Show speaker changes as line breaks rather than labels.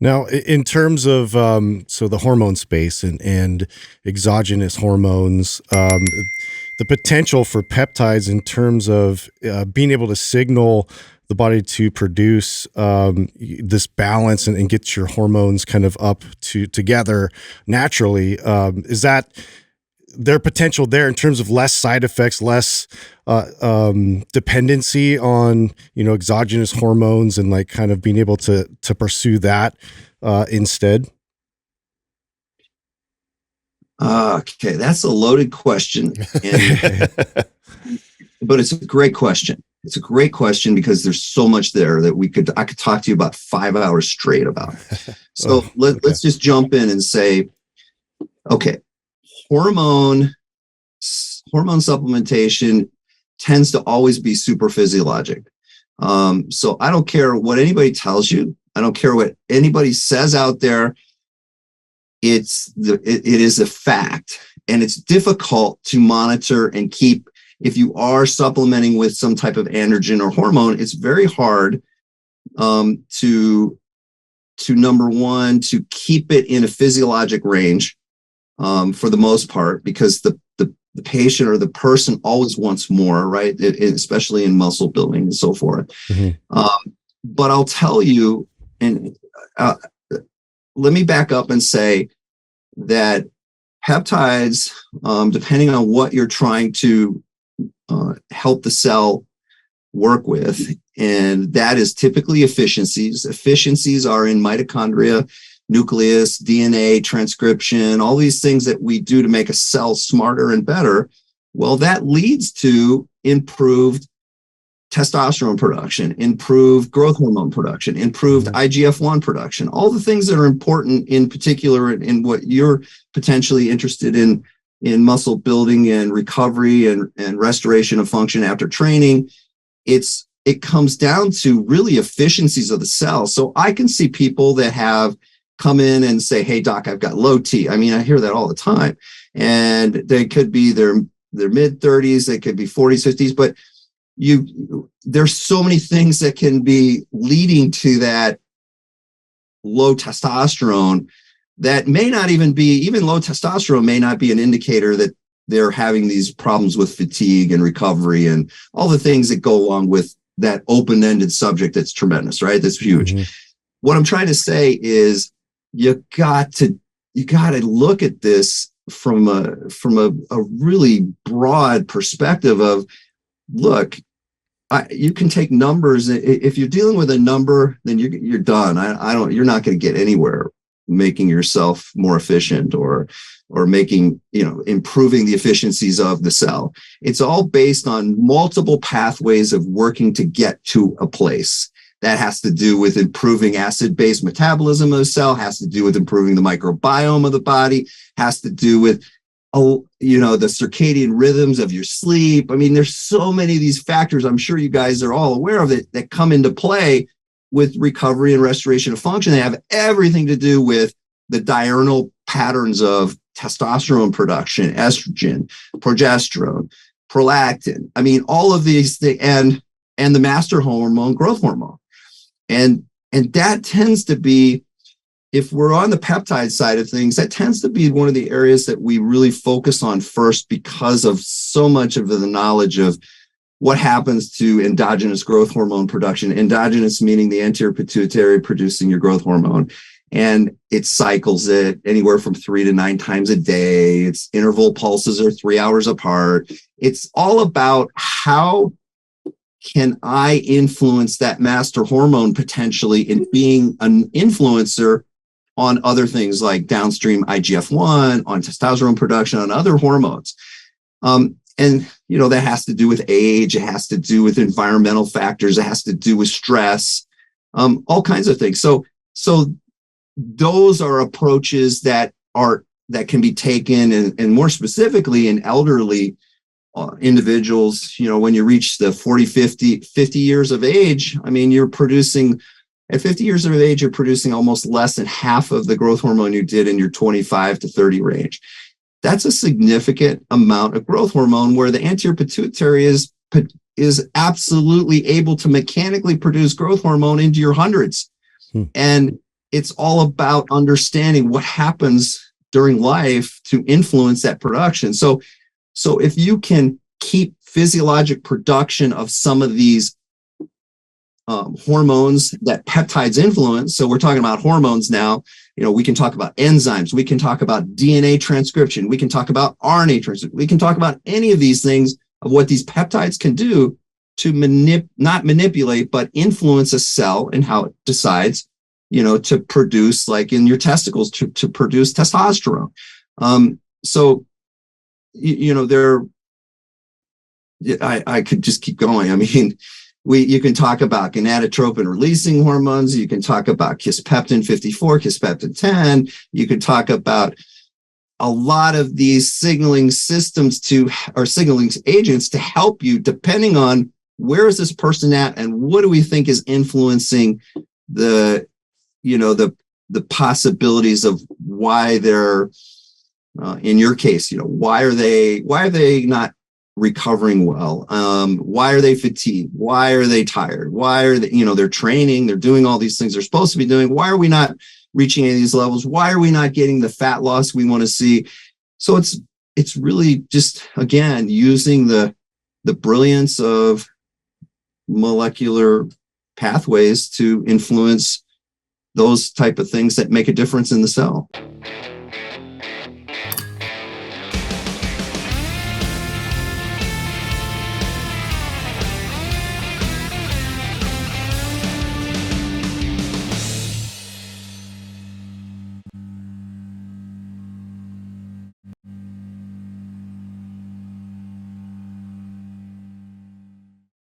Now, in terms of so the hormone space and exogenous hormones, the potential for peptides in terms of being able to signal the body to produce this balance and get your hormones kind of up together naturally, is that their potential there in terms of less side effects, less dependency on, exogenous hormones and like kind of being able to pursue that instead?
Okay, that's a loaded question, but it's a great question. It's a great question because there's so much there that I could talk to you about 5 hours straight about. So let's just jump in and say, okay, hormone supplementation tends to always be super physiologic. So I don't care what anybody tells you. I don't care what anybody says out there. It is a fact, and it's difficult to monitor and keep. If you are supplementing with some type of androgen or hormone, it's very hard to number one, to keep it in a physiologic range for the most part, because the patient or the person always wants more, right? Especially in muscle building and so forth. Mm-hmm. But I'll tell you, and let me back up and say that peptides, depending on what you're trying to help the cell work with, and that is typically efficiencies. Efficiencies are in mitochondria, nucleus, DNA, transcription, all these things that we do to make a cell smarter and better. Well, that leads to improved testosterone production, improved growth hormone production, improved IGF-1 production, all the things that are important in particular in what you're potentially interested in muscle building and recovery and restoration of function after training. It comes down to really efficiencies of the cell. So I can see people that have come in and say, hey, doc, I've got low T. I mean, I hear that all the time. And they could be their mid 30s, they could be 40s, 50s, but there's so many things that can be leading to that low testosterone that may not even low testosterone may not be an indicator that they're having these problems with fatigue and recovery and all the things that go along with that open-ended subject. That's tremendous, right? That's huge. Mm-hmm. What I'm trying to say is you got to look at this from a really broad perspective of, look, you can take numbers. If you're dealing with a number, then you're done. You're not going to get anywhere making yourself more efficient or making, improving the efficiencies of the cell. It's all based on multiple pathways of working to get to a place. That has to do with improving acid-base metabolism of the cell, has to do with improving the microbiome of the body, has to do with the circadian rhythms of your sleep. I mean, there's so many of these factors, I'm sure you guys are all aware of it, that come into play with recovery and restoration of function. They have everything to do with the diurnal patterns of testosterone production, estrogen, progesterone, prolactin. I mean, all of these things, and the master hormone, growth hormone. And that tends to be, if we're on the peptide side of things, that tends to be one of the areas that we really focus on first because of so much of the knowledge of what happens to endogenous growth hormone production. Endogenous meaning the anterior pituitary producing your growth hormone. And it cycles it anywhere from 3 to 9 times a day. Its interval pulses are 3 hours apart. It's all about how can I influence that master hormone potentially in being an influencer on other things like downstream IGF-1, on testosterone production, on other hormones. And, that has to do with age. It has to do with environmental factors. It has to do with stress, all kinds of things. So those are approaches that can be taken, and more specifically in elderly individuals, when you reach the 40, 50 years of age, I mean, at 50 years of age, you're producing almost less than half of the growth hormone you did in your 25 to 30 range. That's a significant amount of growth hormone where the anterior pituitary is absolutely able to mechanically produce growth hormone into your hundreds. And it's all about understanding what happens during life to influence that production. So if you can keep physiologic production of some of these hormones that peptides influence. So we're talking about hormones now. We can talk about enzymes. We can talk about DNA transcription. We can talk about RNA transcription. We can talk about any of these things of what these peptides can do to not manipulate, but influence a cell and how it decides, to produce, like in your testicles, to produce testosterone. I could just keep going. I mean, you can talk about gonadotropin releasing hormones. You can talk about kisspeptin 54, kisspeptin 10. You could talk about a lot of these signaling systems or signaling agents to help you, depending on where is this person at and what do we think is influencing the possibilities of why they're, in your case, why are they not recovering well? Why are they fatigued? Why are they tired? Why are they, they're training, they're doing all these things they're supposed to be doing. Why are we not reaching any of these levels? Why are we not getting the fat loss we want to see? So it's really just, again, using the brilliance of molecular pathways to influence those type of things that make a difference in the cell.